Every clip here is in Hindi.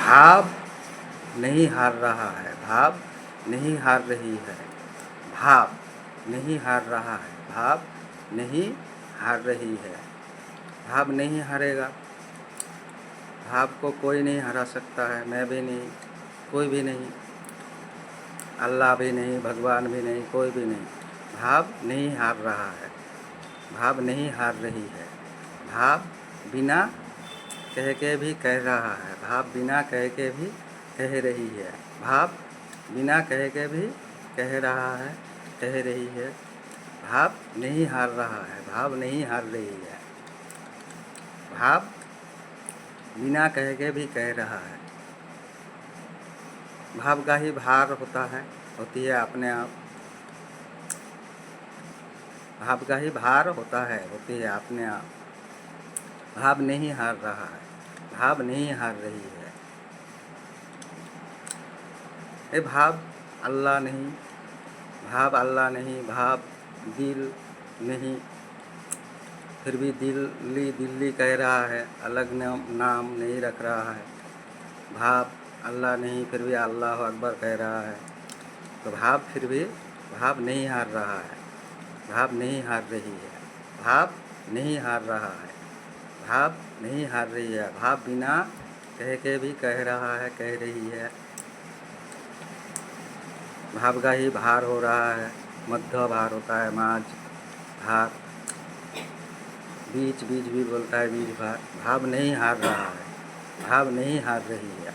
भाव नहीं हार रहा है, भाव नहीं हार रही है, भाव नहीं हार रहा है, भाव नहीं हार रही है। भाव नहीं हारेगा, भाव को कोई नहीं हरा सकता है, मैं भी नहीं, कोई भी नहीं, अल्लाह भी नहीं, भगवान भी नहीं, कोई भी नहीं। भाव नहीं हार रहा है, भाव नहीं हार रही है, भाव बिना कह के भी कह रहा है, भाव बिना कह के भी कह रही है, भाव बिना कह के भी कह रहा है, कह रही है। भाव नहीं हार रहा है, भाव नहीं हार रही है, भाव बिना कह के भी कह रहा है। भाव का ही भार होता है, होती है अपने आप, भाव का ही भार होता है, होती है अपने आप। भाव नहीं हार रहा है, भाव नहीं हार रही है। ये भाव अल्लाह नहीं, भाव अल्लाह नहीं, भाव दिल नहीं, फिर भी दिल्ली दिल्ली कह रहा है, अलग नाम नहीं रख रहा है। भाव अल्लाह नहीं, फिर भी अल्लाह अकबर कह रहा है। तो भाव फिर भी भाव नहीं हार रहा है, भाव नहीं हार रही है, भाव नहीं हार रहा है, भाव नहीं हार रही है। भाव बिना कह के भी कह रहा है, कह रही है। भाव का ही भार हो रहा है, मध्य भार होता है, माझ भार, बीच बीच भी बोलता है, बीच भार। भाव नहीं हार रहा है, भाव नहीं हार रही है।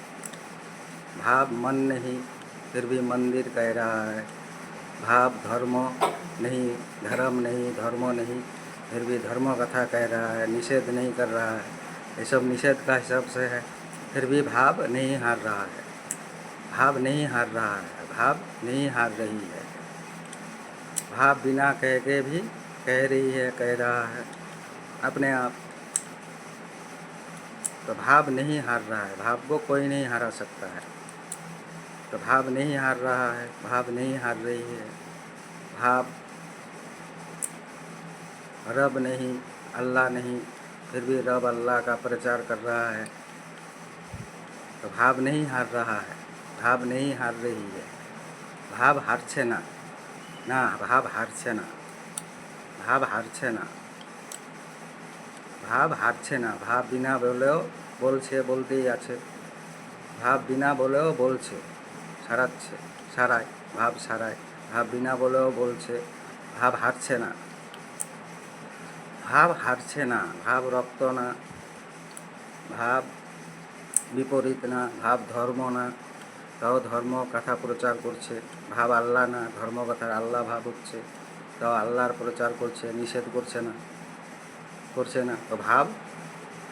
भाव मन नहीं, फिर भी मंदिर कह रहा है। भाव धर्म नहीं, धर्म नहीं, धर्म नहीं, फिर भी धर्म कथा कह रहा है, निषेध नहीं कर रहा है। ये सब निषेध का हिसाब से है, फिर भी भाव नहीं हार रहा है, भाव नहीं हार रहा है, भाव नहीं हार रही है। भाव बिना कह के भी कह रही है, कह रहा है अपने आप। तो भाव नहीं हार रहा है, भाव को कोई नहीं हरा सकता है। तो भाव नहीं हार रहा है, भाव नहीं हार रही है। भाव रब नहीं, अल्लाह नहीं, फिर भी रब अल्लाह का प्रचार कर रहा है। तो भाव नहीं हार रहा है, भाव नहीं हार रही है। भाव हारছে না, না ভাব হারছে না, ভাব হারছে না, ভাব হারছে না। ভাব বিনা বলেও বলছে, বলতেই আছে। ভাব বিনা বলেও বলছে, সারাচ্ছে, সারায়, ভাব সারায়। ভাব বিনা বলেও বলছে, ভাব হারছে না, ভাব হারছে না। ভাব রক্ত না, ভাব বিপরীত না, ভাব ধর্ম না, তাও ধর্ম কথা প্রচার করছে। ভাব আল্লাহ না, ধর্ম কথার আল্লাহ ভাব হচ্ছে, তাও আল্লাহর প্রচার করছে, নিষেধ করছে না, করছে না। তো ভাব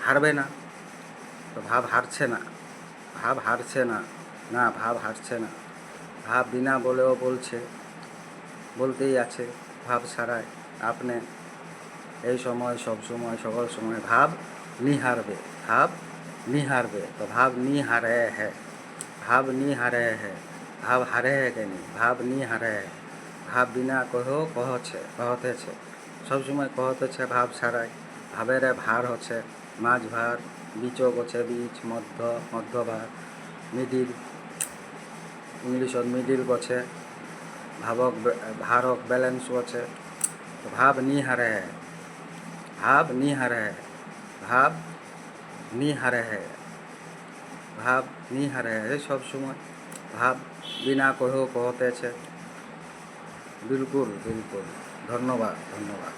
হারবে না, তো ভাব হারছে না, ভাব হারছে না, না ভাব হারছে না। ভাব বিনা বলেও বলছে, বলতেই আছে, ভাব সারায় আপনি এই সময়, সব সময়, সকল সময়। ভাব নি হারবে, ভাব নি হারবে। তো ভাব নি হারে है, ভাব নি হারে है, ভাব হারে है के नहीं, ভাব নি হারে है। ভাব বিনা কহেও কহছে, কহতেছে, সবসময় কহতেছে, ভাব সারায়। ভাবের ভার হচ্ছে মাঝ ভার, বিচক হচ্ছে বীজ, মধ্য, মধ্য ভার, মিডিল, ইংলিশত মিডিল গছে, ভাবক भारक बैलेंस আছে। तो भाव नी हारे है, भाव नी हारे है, भाव नी हारे है, भाव नी हारे है। सब समय भाव बिना कहेও कहतेছে। बिल्कुल बिल्कुल। धन्यवाद धन्यवाद।